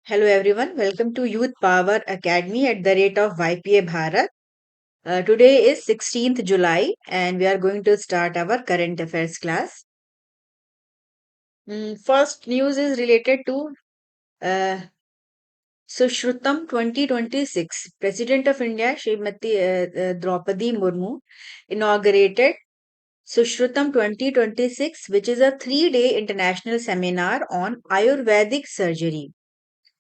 Hello everyone, welcome to Youth Power Academy at the rate of YPA Bharat. Today is 16th July and we are going to start our current affairs class. First news is related to uh, Sushrutam 2026. President of India, Srimati Draupadi Murmu, inaugurated Sushrutam 2026, which is a 3-day international seminar on Ayurvedic surgery.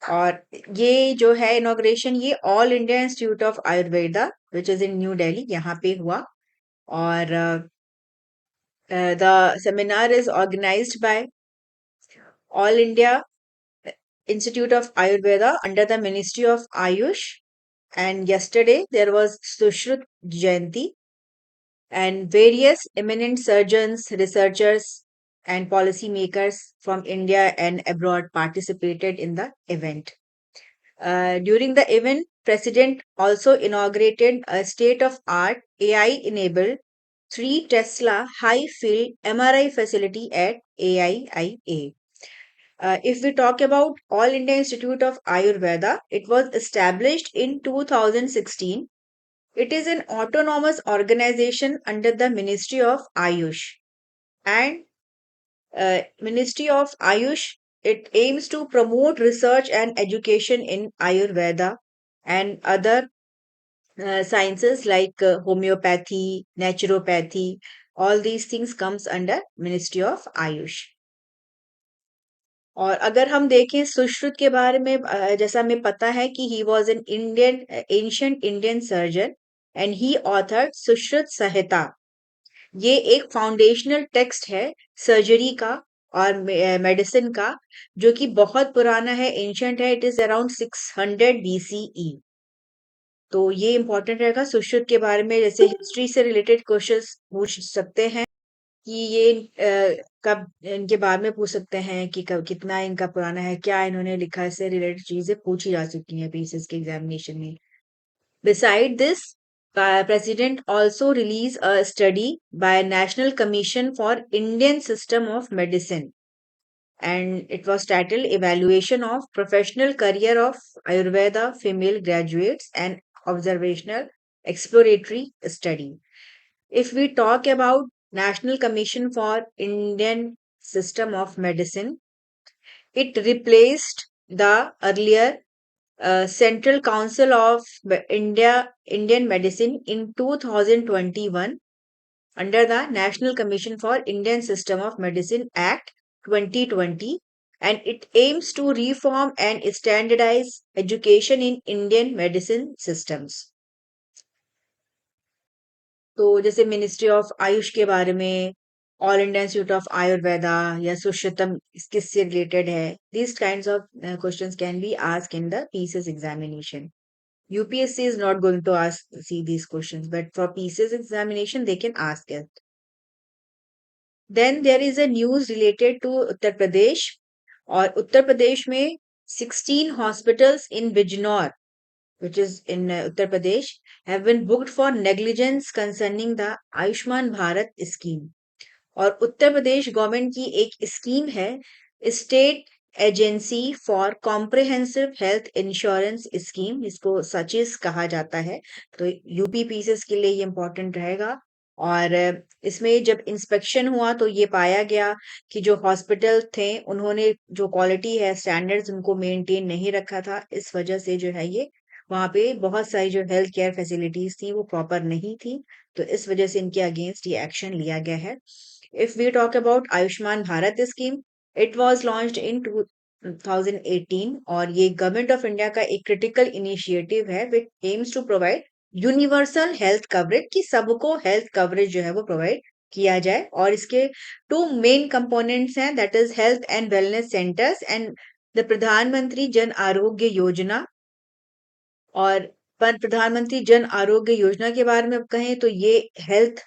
और ये जो है inauguration ये All India Institute of Ayurveda which is in New Delhi यहाँ पे हुआ और the seminar is organised by All India Institute of Ayurveda under the ministry of Ayush and yesterday there was Sushruत Jayanti and various eminent surgeons, researchers and policymakers from India and abroad participated in the event. During the event, President also inaugurated a state-of-art AI-enabled 3 Tesla high-field MRI facility at AIIA. If we talk about All India Institute of Ayurveda, it was established in 2016. It is an autonomous organization under the Ministry of Ayush. And Ministry of Ayush, it aims to promote research and education in Ayurveda and other sciences like homeopathy, naturopathy. All these things comes under Ministry of Ayush. और अगर हम देखें सुश्रुत के बारे में जैसा हमें पता है कि he was an Indian ancient Indian surgeon and he authored Sushruta Samhita. ये एक फाउंडेशनल टेक्स्ट है सर्जरी का और मेडिसिन का जो कि बहुत पुराना है, एंशियंट है. It is around 600 BCE. तो ये इंपॉर्टेंट रहेगा. सुश्रुत के बारे में जैसे हिस्ट्री से रिलेटेड क्वेश्चंस पूछ सकते हैं कि ये कब इनके बारे में पूछ सकते हैं कि कितना इनका पुराना है, क्या इन्होंने लिखा है, इससे रिलेटेड चीजें पूछी जा सकती हैं पीसीएस के एग्जामिनेशन में. Beside this, President also released a study by National Commission for Indian System of Medicine, and it was titled Evaluation of Professional Career of Ayurveda Female Graduates and Observational Exploratory Study. If we talk about National Commission for Indian System of Medicine, it replaced the earlier Central Council of Indian Medicine in 2021 under the National Commission for Indian System of Medicine Act 2020, and it aims to reform and standardize education in Indian medicine systems. तो जैसे ministry of Ayush के बारे में, all India Institute of Ayurveda या सुश्रुतम किससे related है, this kinds of questions can be asked in the PCS examination. UPSC is not going to see these questions, but for PCS examination, they can ask it. Then there is a news related to Uttar Pradesh. और उत्तर प्रदेश में 16 hospitals in Bijnor, which is in Uttar Pradesh, have been booked for negligence concerning the Ayushman Bharat scheme. और Uttar Pradesh government की एक scheme है state agency for comprehensive health insurance scheme, जिसको सचिस कहा जाता है. तो यूपी पीसीएस के लिए ये इंपॉर्टेंट रहेगा. और इसमें जब इंस्पेक्शन हुआ तो ये पाया गया कि जो हॉस्पिटल थे उन्होंने जो क्वालिटी है स्टैंडर्ड्स उनको मेंटेन नहीं रखा था. इस वजह से जो है ये वहां पे बहुत सारी जो हेल्थ केयर फैसिलिटीज थी वो प्रॉपर नहीं थी. तो इस वजह से इनके अगेंस्ट ये एक्शन लिया गया है. If we talk about Ayushman Bharat scheme, it was launched in 2018 और ये गवर्नमेंट ऑफ इंडिया का एक क्रिटिकल इनिशिएटिव है which aims to provide universal health coverage, कि सबको हेल्थ कवरेज जो है वो प्रोवाइड किया जाए. और इसके 2 मेन कंपोनेंट्स हैं, that is health and wellness centres and the प्रधानमंत्री जन आरोग्य योजना. और प्रधानमंत्री जन आरोग्य योजना के बारे में कहें तो ये हेल्थ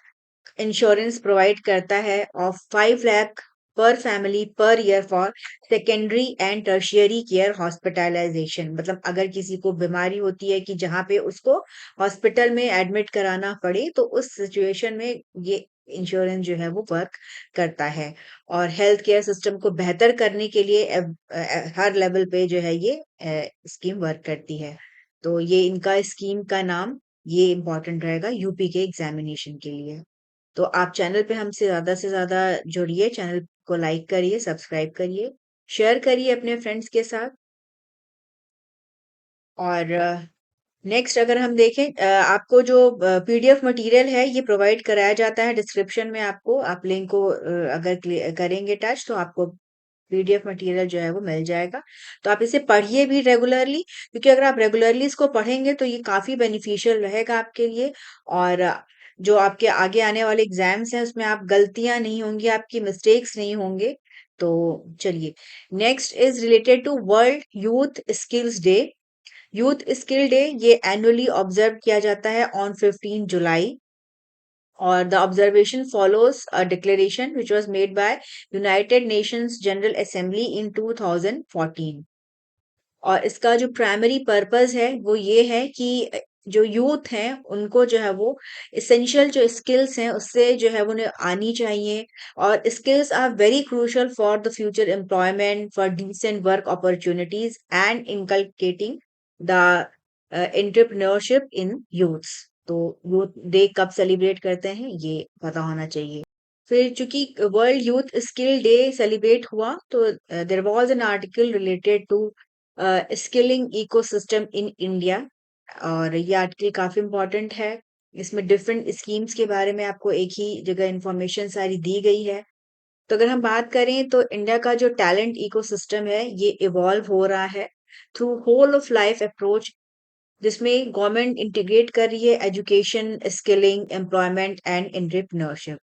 इंश्योरेंस प्रोवाइड करता है of 5 lakh per family per year for secondary and tertiary care hospitalisation. मतलब अगर किसी को बीमारी होती है कि जहां पे उसको हॉस्पिटल में एडमिट कराना पड़े तो उस सिचुएशन में ये इंश्योरेंस जो है वो वर्क करता है, और हेल्थ केयर सिस्टम को बेहतर करने के लिए हर लेवल पे जो है ये स्कीम वर्क करती है। तो ये इनका स्कीम का नाम ये इम्पोर्टेंट रहेगा यूपी के एग्जामिनेशन के लिए। तो आप चैनल पे हमसे ज़्यादा से ज़्यादा जुड़िए, चैनल को लाइक करिए, सब्सक्राइब करिए, शेयर करिए अपने फ्रेंड्स के साथ। और नेक्स्ट अगर हम देखें, आपको जो पीडीएफ मटेरियल है ये प्रोवाइड कराया जाता है डिस्क्रिप्शन में आपको। आप लिंक को अगर करेंगे टच तो आपको पीडीएफ मटेरियल जो है वो मिल जाएगा। तो आप इसे पढ़िए भी रेगुलरली, क्योंकि अगर आप रेगुलरली इसको पढ़ेंगे तो ये काफ़ी बेनिफिशियल रहेगा आपके लिए। और जो आपके आगे आने वाले एग्जाम्स हैं उसमें आप गलतियां नहीं होंगी, आपकी मिस्टेक्स नहीं होंगे। तो चलिए, next is related to world youth skills day. Youth skill day ये एनुअली ऑब्जर्व किया जाता है ऑन 15 जुलाई, और the observation follows a declaration which was made by United Nations General Assembly in 2014। और इसका जो प्राइमरी पर्पस है वो ये है कि जो यूथ हैं उनको जो है वो इसेंशियल जो स्किल्स हैं उससे जो है वो उन्हें आनी चाहिए। और skills are very crucial for the future employment, for decent work opportunities and inculcating the entrepreneurship in youths. तो यूथ डे कब सेलिब्रेट करते हैं ये पता होना चाहिए। फिर चूंकि world youth skill day celebrate हुआ तो there was an article related to skilling ecosystem in India, और ये आर्टिकल काफी इम्पोर्टेंट है। इसमें डिफरेंट स्कीम्स के बारे में आपको एक ही जगह इंफॉर्मेशन सारी दी गई है। तो अगर हम बात करें तो इंडिया का जो टैलेंट इकोसिस्टम है ये इवॉल्व हो रहा है through whole of life approach, जिसमें गवर्नमेंट इंटीग्रेट कर रही है education, skilling, employment and entrepreneurship.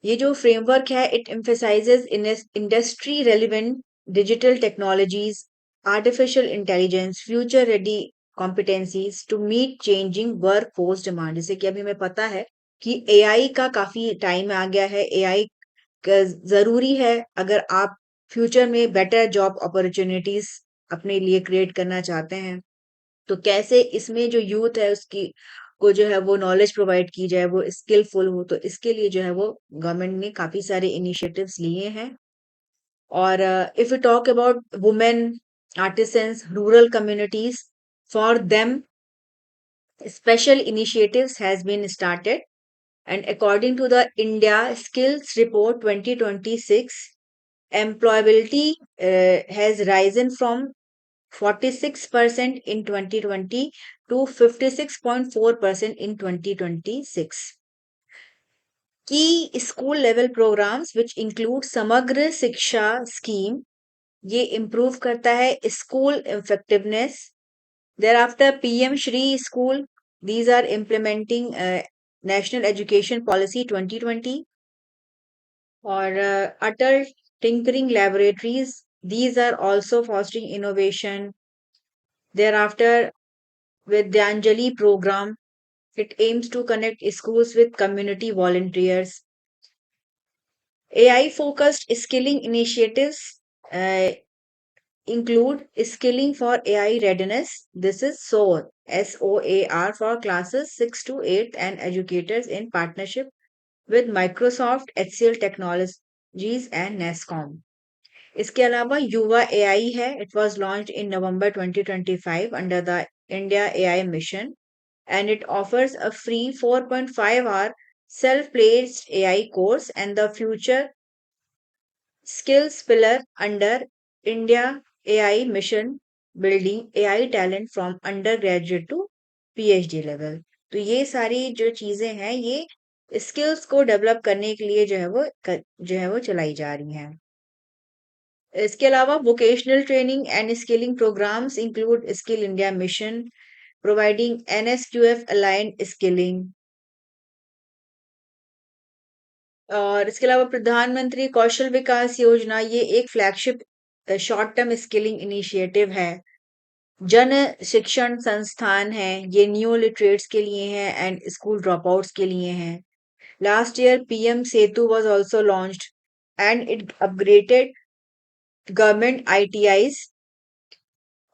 ये जो फ्रेमवर्क है it emphasises in industry relevant digital technologies, artificial intelligence, future ready competencies to meet changing workforce demand. जैसे कि अभी हमें पता है कि एआई का काफी टाइम आ गया है। एआई जरूरी है अगर आप फ्यूचर में बेटर जॉब अपॉर्चुनिटीज अपने लिए क्रिएट करना चाहते हैं। तो कैसे इसमें जो यूथ है उसकी को जो है वो नॉलेज प्रोवाइड की जाए, वो स्किलफुल हो, तो इसके लिए जो है वो गवर्नमेंट ने काफी सारे इनिशिएटिव्स लिए हैं। और if you talk about women artisans, rural communities, for them special initiatives has been started, and according to the India Skills Report 2026, employability has risen from 46% in 2020 to 56.4% in 2026। की school level programmes which include समग्र शिक्षा scheme ये improve करता है school effectiveness. thereafter PM Shri School, these are implementing National Education Policy 2020, or Atal Tinkering Laboratories, these are also fostering innovation। Thereafter, Vidyanjali program, it aims to connect schools with community volunteers। AI focused skilling initiatives uh, include skilling for AI readiness. This is SOAR, SOAR, for classes 6 to 8 and educators in partnership with Microsoft, HCL Technologies and NASCOM। इसके अलावा युवा AI है, it was launched in November 2025 under the India AI mission, and it offers a free 4.5-hour self-paced AI course and the future skills pillar under India AI mission, building AI talent from undergraduate to PhD level। तो ये सारी जो चीजें हैं ये skills को develop करने के लिए जो है वो चलाई जा रही हैं। इसके अलावा vocational training and skilling programmes include Skill India mission, providing NSQF aligned skilling. और इसके अलावा प्रधानमंत्री कौशल विकास योजना ये एक flagship short term skilling initiative है। जन शिक्षण संस्थान है, ये न्यू लिटरेट्स के लिए है एंड स्कूल ड्रॉपआउट्स के लिए हैं। Last year PM Setu was also launched and it upgraded government ITIs।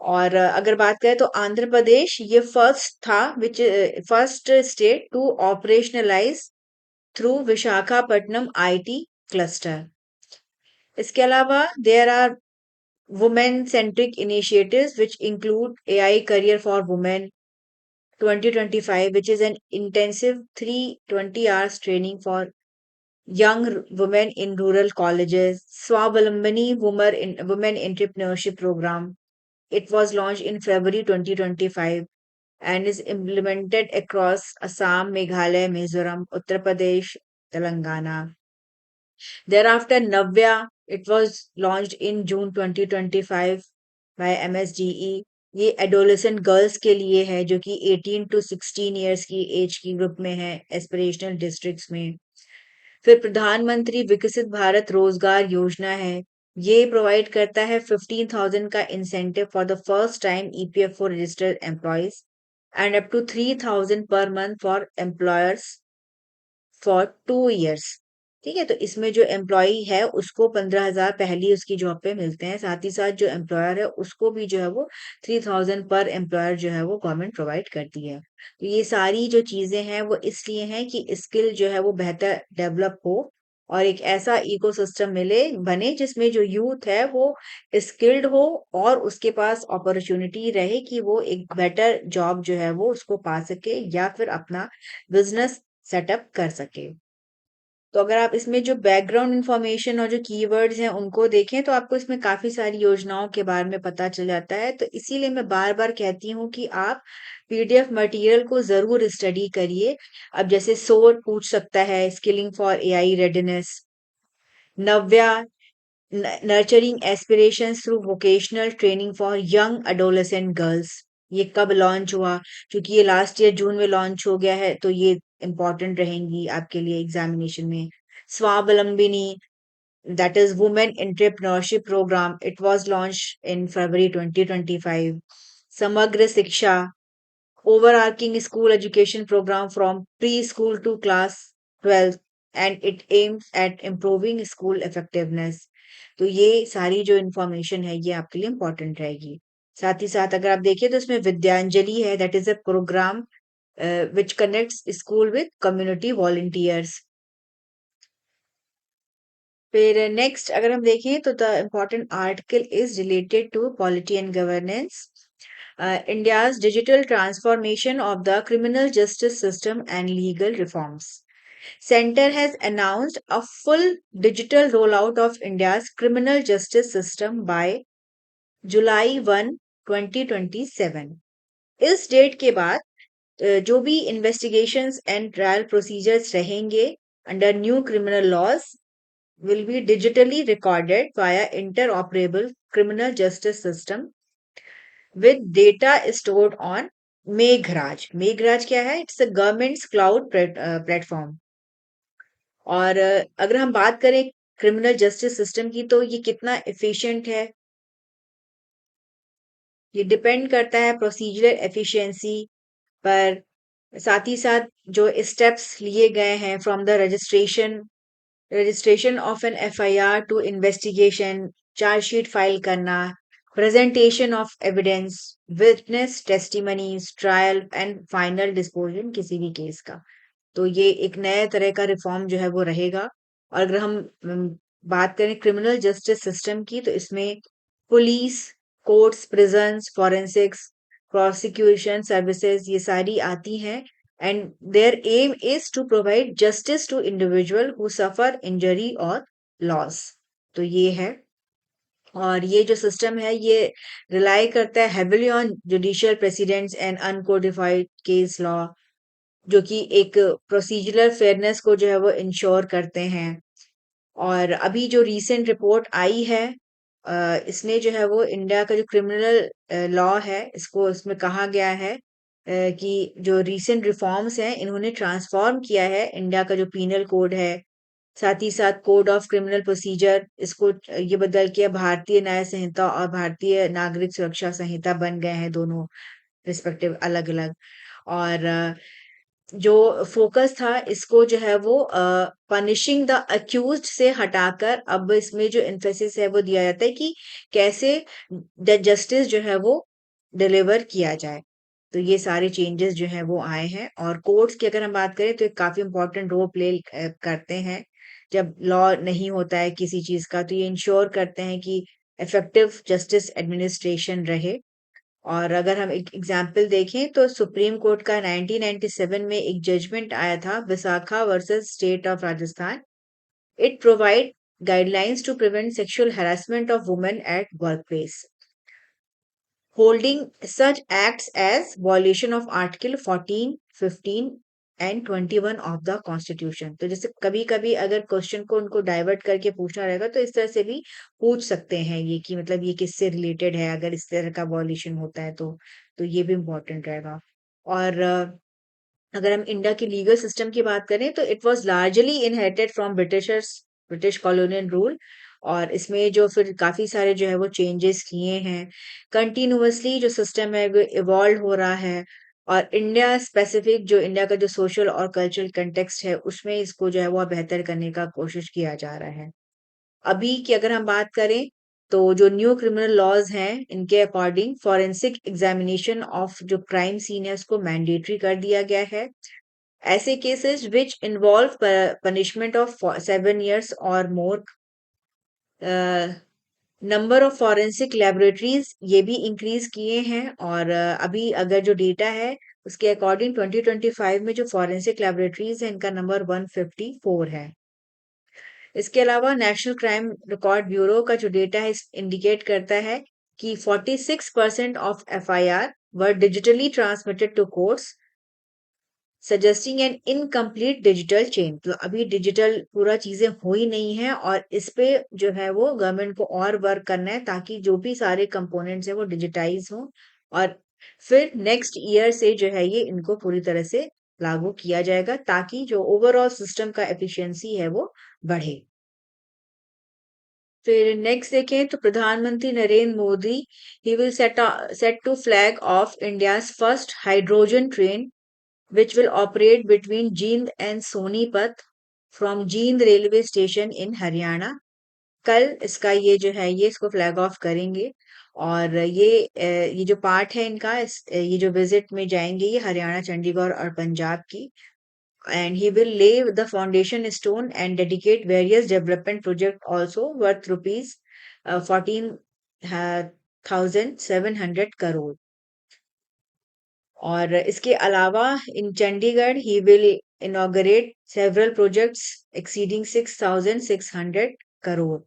और अगर बात करें तो आंध्र प्रदेश ये फर्स्ट था which first state to operationalize through Vishakhapatnam IT cluster. इसके अलावा there are women-centric initiatives which include AI Career for Women 2025, which is an intensive 320 hours training for young women in rural colleges. Swavlambani Women Entrepreneurship Program. It was launched in February 2025 and is implemented across Assam, Meghalaya, Mizoram, Uttar Pradesh, Telangana. Thereafter, Navya, it was launched in June 2025 by MSDE. ये adolescent girls के लिए है जो कि 18 to 16 years की as की group में है एस्पिरेशनल डिस्ट्रिक्ट्स में. फिर प्रधानमंत्री विकसित भारत रोजगार योजना है. ये प्रोवाइड करता है 15,000 का incentive for the first time EPFO registered employees and up to 3,000 per month for employers for 2 years. ठीक है, तो इसमें जो एम्प्लॉय है उसको 15,000 पहली उसकी जॉब पे मिलते हैं. साथ ही साथ जो एम्प्लॉयर है उसको भी जो है वो 3,000 पर एम्प्लॉयर जो है वो गवर्नमेंट प्रोवाइड करती है. तो ये सारी जो चीजें हैं वो इसलिए हैं कि स्किल जो है वो बेहतर डेवलप हो और एक ऐसा इकोसिस्टम बने जिसमें जो यूथ है वो स्किल्ड हो और उसके पास अपॉर्चुनिटी रहे कि वो एक बेटर जॉब जो है वो उसको पा सके या फिर अपना बिजनेस सेटअप कर सके. तो अगर आप इसमें जो बैकग्राउंड इंफॉर्मेशन और जो कीवर्ड्स हैं उनको देखें तो आपको इसमें काफी सारी योजनाओं के बारे में पता चल जाता है. तो इसीलिए मैं बार बार कहती हूँ कि आप PDF मटेरियल को जरूर स्टडी करिए. अब जैसे सोर पूछ सकता है skilling for AI readiness, Navya nurturing aspirations through vocational training for young adolescent girls. ये कब लॉन्च हुआ? क्योंकि ये लास्ट ईयर जून में लॉन्च हो गया है तो ये इंपॉर्टेंट रहेंगी आपके लिए एग्जामिनेशन में. स्वावलंबिनी, that is women entrepreneurship program, it was launched in February 2025. Samagra Siksha, overarching school education program from preschool to class 12th, and it aims at improving school effectiveness. तो ये सारी जो इंफॉर्मेशन है ये आपके लिए इंपॉर्टेंट रहेगी. साथ ही साथ अगर आप देखिए तो इसमें विद्यांजलि है, that is a programme which connects school with community volunteers. फिर नेक्स्ट अगर हम देखें तो the important article is related to polity and governance. India's digital transformation of the criminal justice system and legal reforms. Center has announced a full digital rollout of India's criminal justice system by July 1, 2027. इस date के बाद जो भी investigations and trial procedures रहेंगे under new criminal laws will be digitally recorded via interoperable criminal justice system with data stored on Meghraj. Meghraj क्या है? It's a government's cloud platform. और अगर हम बात करें क्रिमिनल जस्टिस सिस्टम की तो ये कितना एफिशिएंट है, ये डिपेंड करता है प्रोसीजरल एफिशिएंसी पर. साथ ही साथ जो स्टेप्स लिए गए हैं from the registration of an FIR to investigation, chargesheet file करना, presentation of evidence, witness testimonies, trial and final disposition किसी भी केस का. तो ये एक नए तरह का रिफॉर्म जो है वो रहेगा. और अगर हम बात करें क्रिमिनल जस्टिस सिस्टम की तो इसमें police, courts, prisons, forensics, prosecution services ये सारी आती हैं. And their aim is to provide justice to individual who suffer injury or loss. तो ये है. और ये जो सिस्टम है ये रिलाई करता है heavily on judicial precedents and uncodified case law, जो कि एक प्रोसीजरल फेयरनेस को जो है वो इंश्योर करते हैं. और अभी जो रीसेंट रिपोर्ट आई है इसने जो है वो इंडिया का जो क्रिमिनल लॉ है इसको इसमें कहा गया है कि जो रीसेंट रिफॉर्म्स हैं इन्होंने ट्रांसफॉर्म किया है इंडिया का जो पीनल कोड है. साथ ही साथ कोड ऑफ क्रिमिनल प्रोसीजर इसको ये बदल के भारतीय न्याय संहिता और भारतीय नागरिक सुरक्षा संहिता बन गए हैं, दोनों रिस्पेक्टिव अलग अलग. और जो फोकस था इसको जो है वो पनिशिंग द अक्यूज्ड से हटाकर अब इसमें जो एम्फेसिस है वो दिया जाता है कि कैसे द जस्टिस जो है वो डिलीवर किया जाए. तो ये सारे चेंजेस जो हैं वो आए हैं। और कोर्ट्स की अगर हम बात करें तो एक काफी इंपॉर्टेंट रोल प्ले करते हैं। जब लॉ नहीं होता है किसी चीज का तो ये इंश्योर करते हैं कि इफेक्टिव जस्टिस एडमिनिस्ट्रेशन रहे। और अगर हम एक एग्जाम्पल देखें तो सुप्रीम कोर्ट का 1997 में एक जजमेंट आया था, Vishaka versus state of Rajasthan. It provide guidelines to prevent sexual harassment of women at workplace, holding such acts as violation of Article 14, 15 and 21 of the constitution. तो जैसे कभी कभी अगर क्वेश्चन को उनको डाइवर्ट करके पूछना रहेगा तो इस तरह से भी पूछ सकते हैं ये कि मतलब ये किससे रिलेटेड है, अगर इस तरह का वॉल्यूशन होता है तो ये भी इम्पोर्टेंट रहेगा। और अगर हम इंडिया की लीगल सिस्टम की बात करें तो it was largely inherited from Britishers, British colonial rule. और इसमें जो फिर काफी सारे जो है वो चेंजेस किए हैं। कंटिन्यूअसली जो सिस्टम है वो इवॉल्व हो रहा है। और इंडिया स्पेसिफिक जो इंडिया का जो सोशल और कल्चरल कंटेक्स्ट है उसमें इसको जो है वो बेहतर करने का कोशिश किया जा रहा है। अभी की अगर हम बात करें तो जो न्यू क्रिमिनल लॉज हैं इनके अकॉर्डिंग फॉरेंसिक एग्जामिनेशन ऑफ जो क्राइम सीन है उसको मैंडेटरी कर दिया गया है। ऐसे cases which involve punishment of 7 years और मोर। नंबर ऑफ फॉरेंसिक लेबोरेटरीज ये भी इंक्रीज किए हैं। और अभी अगर जो डेटा है उसके अकॉर्डिंग 2025 में जो फॉरेंसिक लेबोरेटरीज है इनका नंबर 154 है। इसके अलावा नेशनल क्राइम रिकॉर्ड ब्यूरो का जो डेटा है इंडिकेट करता है कि 46% of FIR were digitally transmitted to courts, suggesting an incomplete digital chain. तो अभी डिजिटल पूरा चीजें हो ही नहीं है और इस पे जो है वो गवर्नमेंट को और वर्क करना है ताकि जो भी सारे कंपोनेंट्स है वो डिजिटाइज हो। और फिर नेक्स्ट ईयर से जो है ये इनको पूरी तरह से लागू किया जाएगा ताकि जो ओवरऑल सिस्टम का एफिशिएंसी है वो बढ़े। फिर नेक्स्ट देखें तो प्रधानमंत्री Narendra Modi he will set to flag off India's first hydrogen train which will operate between Jind and Sonipat from Jind railway station in Haryana. कल इसका ये जो है ये इसको फ्लैग ऑफ करेंगे। और ये जो पार्ट है इनका ये जो विजिट में जाएंगे ये हरियाणा, चंडीगढ़ और पंजाब की। And he will lay the foundation stone and dedicate various development project also worth rupees 14,700 crore। और इसके अलावा in Chandigarh he will inaugurate several projects exceeding 6,600 crore।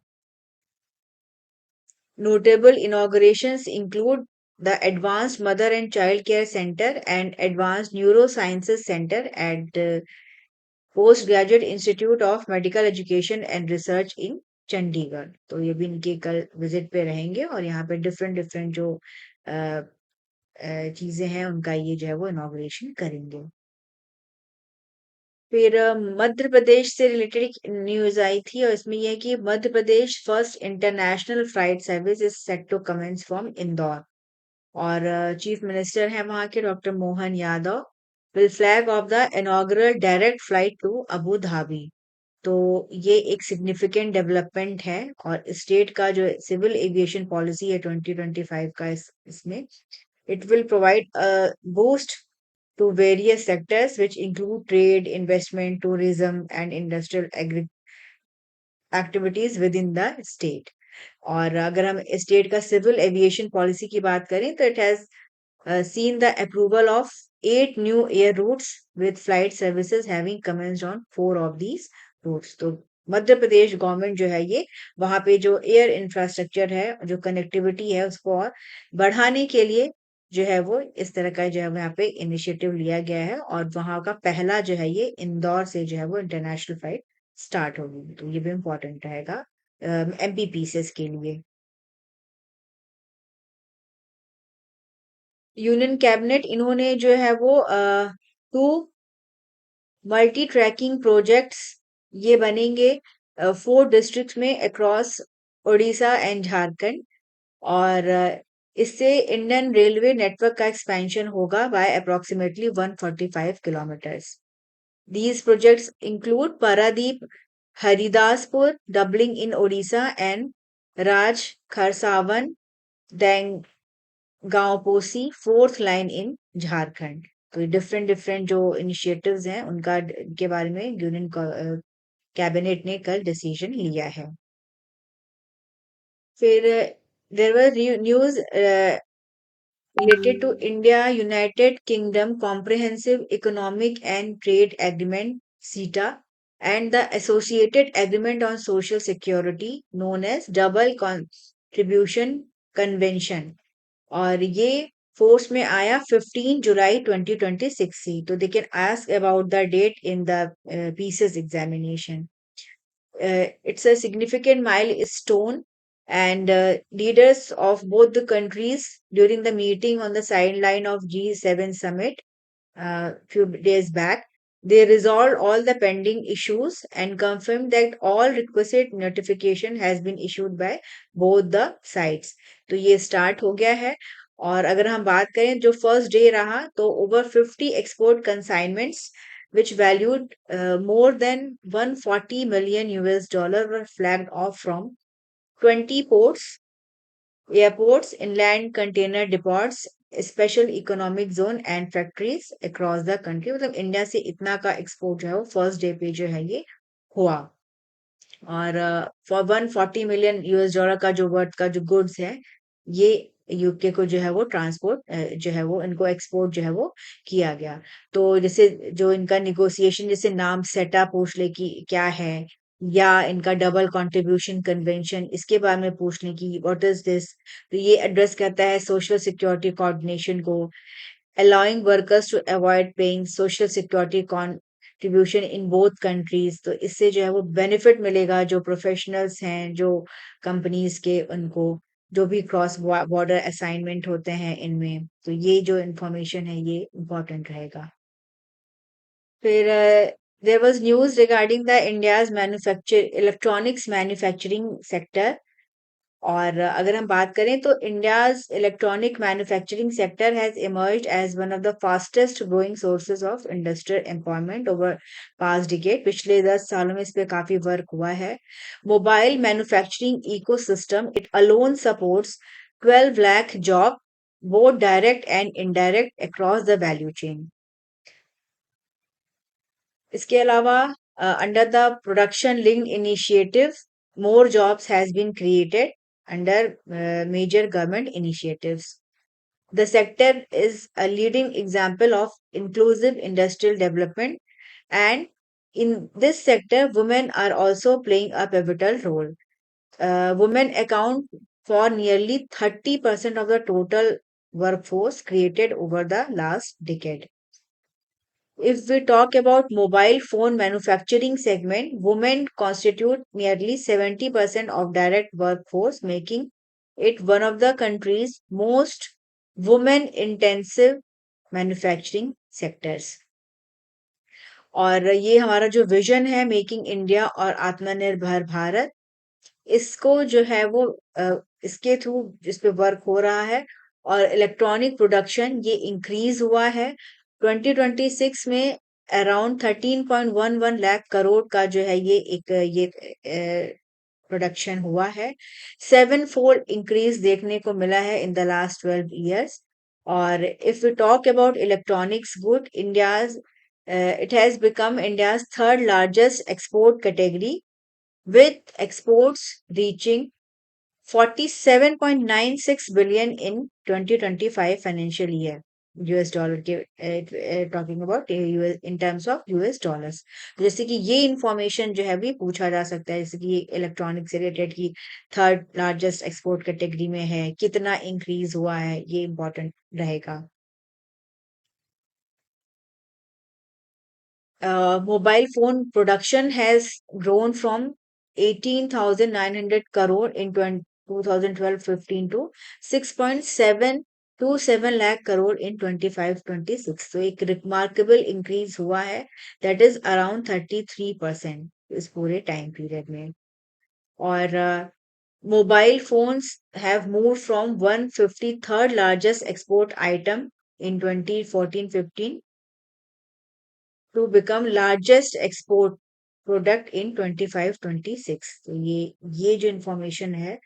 Notable inaugurations include the Advanced Mother and Child Care Center and Advanced Neurosciences Center at Postgraduate Institute of Medical Education and Research in Chandigarh. तो ये भी इनके कल visit पे रहेंगे और यहाँ पे डिफरेंट डिफरेंट जो चीजें हैं उनका ये जो है वो इनॉग्रेशन करेंगे। फिर मध्य प्रदेश से रिलेटेड एक न्यूज आई थी और इसमें यह है कि Madhya Pradesh first international flight service is set to commence from Indore. और चीफ मिनिस्टर हैं वहां के doctor Mohan Yadav will flag off the inaugural direct flight to Abu Dhabi. तो ये एक सिग्निफिकेंट डेवलपमेंट है। और स्टेट का जो सिविल एविएशन पॉलिसी है 2025 का इसमें it will provide a boost to various sectors which include trade, investment, tourism, and industrial activities within the state। और अगर हम स्टेट का सिविल एविएशन पॉलिसी की बात करें तो it has seen the approval of 8 new air routes with flight services having commenced on 4 of these routes। तो Madhya Pradesh government जो है ये वहां पे जो एयर इंफ्रास्ट्रक्चर है, जो कनेक्टिविटी है उसको और बढ़ाने के लिए जो है वो इस तरह का जो है यहाँ पे इनिशिएटिव लिया गया है। और वहां का पहला जो है ये इंदौर से जो है वो इंटरनेशनल फ्लाइट स्टार्ट होगी। तो ये भी इम्पोर्टेंट रहेगा एमपीपीसीएस के लिए। यूनियन कैबिनेट इन्होंने जो है वो 2 मल्टी ट्रैकिंग प्रोजेक्ट्स ये बनेंगे 4 डिस्ट्रिक्ट्स में अक्रॉस उड़ीसा एंड झारखंड। और इससे इंडियन रेलवे नेटवर्क का एक्सपेंशन होगा by approximately 145 kilometres. These projects include Paradeep, Haridaspur, doubling in Odisha, and Raj Kharsavan, गांव पोसी फोर्थ लाइन इन झारखंड। तो डिफरेंट डिफरेंट जो इनिशिएटिव्स हैं उनका के बारे में यूनियन कैबिनेट ने कल डिसीजन लिया है। फिर there were news related to India United Kingdom Comprehensive Economic and Trade Agreement CETA and the Associated Agreement on Social Security known as Double Contribution Convention। और ये फोर्स में आया 15 जुलाई 2026 से। तो they can ask about the date in the pieces examination. It's a significant milestone, and leaders of both the countries during the meeting on the sideline of G7 summit few days back, they resolved all the pending issues and confirmed that all requisite notification has been issued by both the sides। तो ये start हो गया है। और अगर हम बात करें जो फर्स्ट डे रहा तो over 50 export consignments which valued more than 140 million US dollar were flagged off from 20 ports, airports, inland container depots, special economic zone and factories across the country. मतलब इंडिया से इतना का एक्सपोर्ट जो है वो first day पे जो है ये हुआ। और फॉर 140 मिलियन यूएस डॉलर का जो वर्थ का जो गुड्स है ये यूके को जो है वो ट्रांसपोर्ट जो है वो इनको एक्सपोर्ट जो है वो किया गया। तो जैसे जो इनका निगोशिएशन जैसे नाम सेटा पूछ ले कि क्या है, या इनका डबल कंट्रीब्यूशन कन्वेंशन इसके बारे में पूछ ले कि व्हाट इज दिस। तो ये एड्रेस करता है सोशल सिक्योरिटी कोऑर्डिनेशन को, allowing workers to avoid paying social security contribution in both countries। तो इससे जो है वो बेनिफिट मिलेगा जो प्रोफेशनल्स हैं जो कंपनीज के उनको जो भी क्रॉस बॉर्डर असाइनमेंट होते हैं इनमें। तो ये जो इंफॉर्मेशन है ये इम्पोर्टेंट रहेगा। फिर there was news regarding the India's manufacture electronics manufacturing sector. और अगर हम बात करें तो India's electronic manufacturing sector has emerged as one of the fastest growing sources of industrial employment over past decade. पिछले 10 सालों में इस पे काफी वर्क हुआ है। Mobile manufacturing ecosystem it alone supports 12 lakh job both direct and indirect across the value chain. इसके अलावा under the production linked initiative more jobs has been created under major government initiatives। The sector is a leading example of inclusive industrial development, and in this sector women are also playing a pivotal role। Women account for nearly 30% of the total workforce created over the last decade। If we talk about mobile phone manufacturing segment, women constitute nearly 70% of direct workforce, making it one of the country's most women intensive manufacturing sectors. और ये हमारा जो vision है making India और आत्मनिर्भर भारत, इसको जो है वो इसके थ्रू इस पे वर्क हो रहा है। और इलेक्ट्रॉनिक प्रोडक्शन ये इंक्रीज हुआ है 2026 में अराउंड 13.11 लाख करोड़ का जो है ये एक ये प्रोडक्शन हुआ है। 7 फोल्ड इंक्रीज देखने को मिला है इन द लास्ट 12 years। और if we talk about electronics good, India's it has become India's third largest export category with exports reaching 47.96 billion in 2025 financial year US dollar के talking about US in terms of US dollars. जैसे कि ये information जो है भी पूछा जा सकता है, जैसे कि ये इलेक्ट्रॉनिक से रिलेटेड की थर्ड लार्जेस्ट एक्सपोर्ट कैटेगरी में है, कितना इंक्रीज हुआ है, ये इंपॉर्टेंट रहेगा। mobile phone production has grown from 18,900 crore in 2012-15 to 6.727 lakh crore in 25-26। तो एक रिमार्केबल इंक्रीज हुआ है, दैट इज अराउंड 33% इस पूरे टाइम पीरियड में। और mobile phones have move from 153rd largest export item in 2014-15 to become largest export product in 25-26। तो ये जो इंफॉर्मेशन है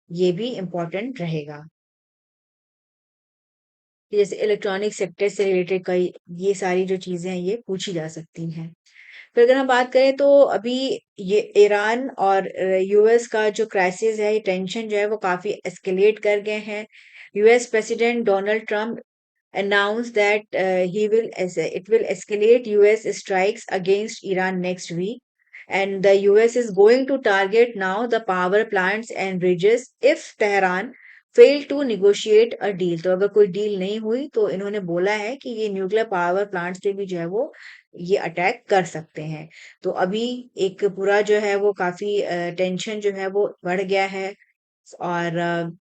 ये भी इम्पोर्टेंट रहेगा। कि जैसे इलेक्ट्रॉनिक सेक्टर से रिलेटेड कई ये सारी जो चीजें हैं ये पूछी जा सकती हैं। फिर अगर हम बात करें तो अभी ये ईरान और यूएस का जो क्राइसिस है, ये टेंशन जो है वो काफी एस्केलेट कर गए हैं। US president Donald Trump announced that it will escalate US strikes against Iran next week, and the US is going to target now the power plants and bridges if Tehran fail to negotiate a deal. तो अगर कोई deal नहीं हुई तो इन्होंने बोला है कि ये न्यूक्लियर पावर प्लांट्स पे भी जो है वो ये अटैक कर सकते हैं। तो अभी एक पूरा जो है वो काफी टेंशन जो है वो बढ़ गया है। और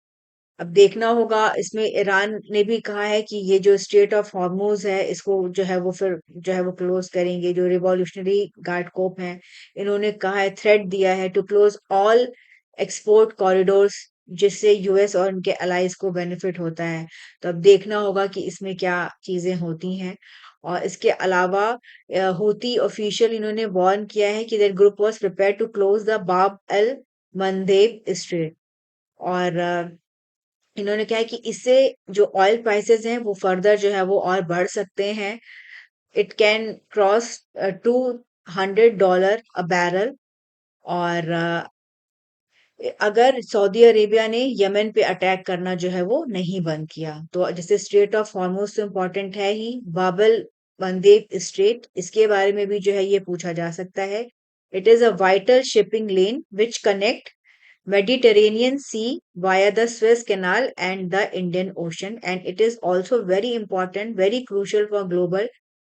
अब देखना होगा, इसमें ईरान ने भी कहा है कि ये जो स्ट्रेट ऑफ हॉर्मोज है इसको जो है वो फिर जो है वो क्लोज करेंगे। जो रिवॉल्यूशनरी गार्ड कोप है, इन्होंने कहा है, थ्रेट दिया है to close all export corridors, जिससे यूएस और उनके अलाइज को बेनिफिट होता है। तो अब देखना होगा कि इसमें क्या चीजें होती हैं। और इसके अलावा हूती ऑफिशियल इन्होंने वार्न किया है कि their group was prepare to close the Bab al मंदेब straight. और इन्होंने कहा है कि इससे जो ऑयल प्राइसेस हैं वो फर्दर जो है वो और बढ़ सकते हैं। It can cross $200 a barrel. और अगर सऊदी अरेबिया ने यमन पे अटैक करना जो है वो नहीं बंद किया तो जैसे स्ट्रेट ऑफ हॉर्मोज तो इम्पोर्टेंट है ही, बाबल मंदेब स्ट्रेट इसके बारे में भी जो है ये पूछा जा सकता है। It is a vital shipping lane which connect Mediterranean Sea via the Suez Canal and the Indian Ocean, and it is also very important, very crucial for global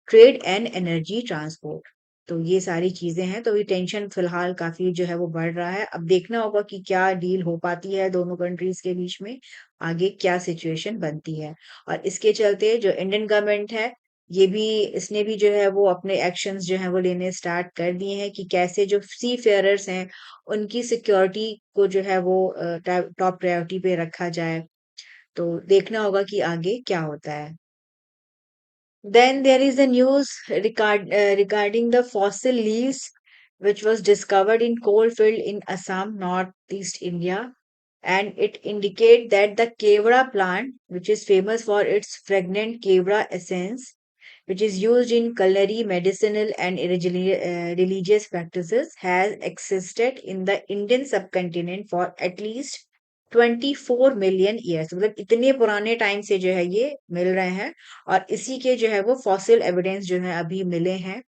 trade and energy transport. तो ये सारी चीजें हैं, तो ये tension फिलहाल काफी जो है वो बढ़ रहा है। अब देखना होगा कि क्या डील हो पाती है दोनों कंट्रीज के बीच में, आगे क्या सिचुएशन बनती है। और इसके चलते जो इंडियन गवर्नमेंट है, ये भी इसने भी जो है वो अपने एक्शंस जो है वो लेने स्टार्ट कर दिए हैं कि कैसे जो सी फेयरर्स हैं उनकी सिक्योरिटी को जो है वो टॉप प्रायोरिटी पे रखा जाए। तो देखना होगा कि आगे क्या होता है। Then there is a news regarding the fossil leaves which was discovered in coal field in Assam, northeast India, and it indicates that the Kevra plant, which is famous for its fragrant Kevra essence, which is used in culinary, medicinal, and religious practices, has existed in the Indian subcontinent for at least 24 million years। मतलब इतने पुराने time से जो है ये मिल रहे हैं। और इसी के जो है वो फॉसिल एविडेंस जो है अभी मिले हैं।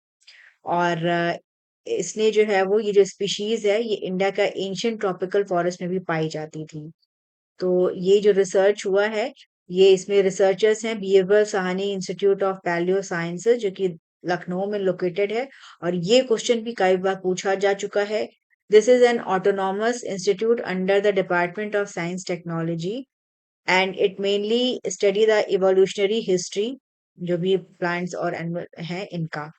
और इसने जो है वो ये जो स्पीशीज है ये इंडिया का एंशियंट ट्रॉपिकल फॉरेस्ट में भी पाई जाती थी। तो ये जो रिसर्च हुआ है, ये इसमें रिसर्चर्स हैं Birbal Sahni institute of palaeosciences जो कि लखनऊ में लोकेटेड है। और ये क्वेश्चन भी कई बार पूछा जा चुका है। This is an autonomous institute under the department of science technology and it mainly study the evolutionary history जो भी प्लांट्स और एनिमल हैं इनका।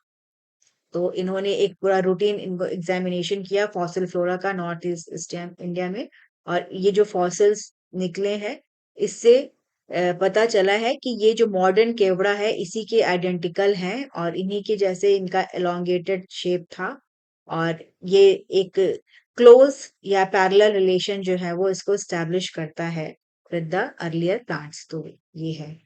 तो इन्होंने एक पूरा रूटीन इनको एग्जामिनेशन किया फॉसिल फ्लोरा का नॉर्थ ईस्ट इंडिया में। और ये जो फॉसिल्स निकले हैं इससे पता चला है कि ये जो मॉडर्न केवड़ा है इसी के आइडेंटिकल हैं और इन्हीं के जैसे इनका एलोंगेटेड शेप था। और ये एक क्लोज या पैरेलल रिलेशन जो है वो इसको स्टैब्लिश करता है विद द अर्लियर प्लांट्स। तो ये है।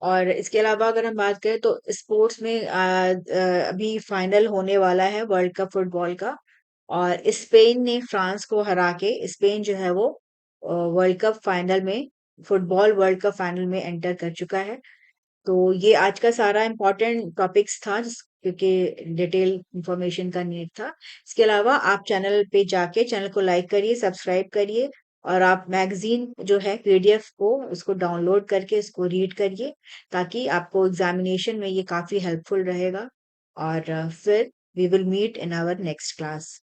और इसके अलावा अगर हम बात करें तो स्पोर्ट्स में अभी फाइनल होने वाला है वर्ल्ड कप फुटबॉल का। और स्पेन ने फ्रांस को हरा के स्पेन जो है वो वर्ल्ड कप फाइनल में फुटबॉल वर्ल्ड कप फाइनल में एंटर कर चुका है। तो ये आज का सारा इम्पोर्टेंट टॉपिक्स था क्योंकि डिटेल इंफॉर्मेशन का नीड था। इसके अलावा आप चैनल पे जाके चैनल को लाइक करिए, सब्सक्राइब करिए। और आप मैगजीन जो है पीडीएफ को उसको डाउनलोड करके इसको रीड करिए ताकि आपको एग्जामिनेशन में ये काफी हेल्पफुल रहेगा। और फिर we will meet in our next class.